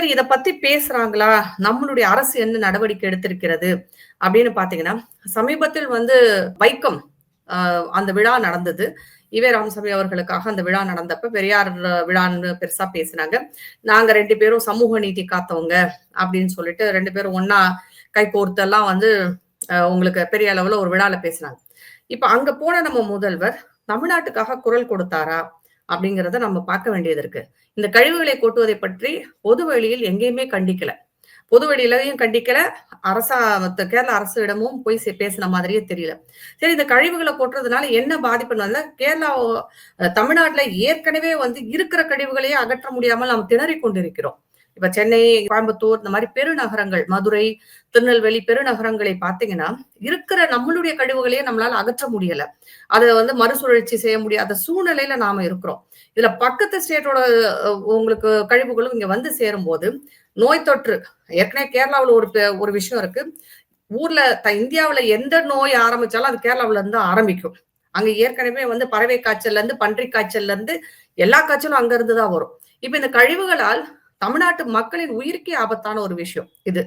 சரி இத பத்தி பேசுறாங்களா? நம்மளுடைய அரசு என்ன நடவடிக்கை எடுத்திருக்கிறது? அப்படின்னு பார்த்தீங்கன்னா, சமீபத்தில் வந்து வைக்கம் அ அந்த விழா நடந்தது. ஈவே ராமசாமி அவர்களுக்காக அந்த விழா நடந்தப்ப பெரியார் விழான்னு பெருசா பேசுனாங்க. நாங்க 2 பேரும் சமூக நீதி காத்தவங்க அப்படின்னு சொல்லிட்டு 2 பேரும் ஒண்ணா கைகோர்த்தெல்லாம் வந்து உங்களுக்கு பெரிய அளவுல ஒரு விழால பேசுனாங்க. இப்ப அங்க போன நம்ம முதல்வர் தமிழ்நாட்டுக்காக குரல் கொடுத்தாரா? அப்படிங்கிறத நம்ம பார்க்க வேண்டியது இருக்கு. இந்த கழிவுகளை கொட்டுவதை பற்றி பொது வெளியில் எங்கேயுமே கண்டிக்கல. பொது வெளியிலயும் கண்டிக்கல. அரசா கேரள அரசிடமும் போய் பேசின மாதிரியே தெரியல. சரி இந்த கழிவுகள கொட்டுறதுனால என்ன பாதிப்புன்னு வந்தா, கேரளா தமிழ்நாட்டுல ஏற்கனவே வந்து இருக்கிற கழிவுகளையே அகற்ற முடியாமல் நாம் திணறிக் கொண்டிருக்கிறோம். இப்ப சென்னை, கோயம்புத்தூர் இந்த மாரி பெருநகரங்கள், மதுரை, திருநெல்வேலி பெருநகரங்களை பார்த்தீங்கன்னா, இருக்கிற நம்மளுடைய கழிவுகளையே நம்மளால அகற்ற முடியல. அத வந்து மறுசுழற்சி செய்ய முடியாத சூழ்நிலையில நாம இருக்கிறோம். இதுல பக்கத்து ஸ்டேட்டோட உங்களுக்கு கழிவுகளும் இங்க வந்து சேரும்போது, நோய் தொற்று ஏற்கனவே கேரளாவுல ஒரு விஷயம் இருக்கு. ஊர்ல இந்தியாவுல எந்த நோய் ஆரம்பிச்சாலும் அது கேரளாவுல இருந்து தான் ஆரம்பிக்கும். அங்க ஏற்கனவே வந்து பறவை காய்ச்சல்ல இருந்து, பன்றி காய்ச்சல்ல இருந்து எல்லா காய்ச்சலும் அங்க இருந்து தான் வரும். இப்ப இந்த கழிவுகளால் தமிழ்நாட்டு மக்களின் உயிருக்கே ஆபத்தான ஒரு விஷயம் இது.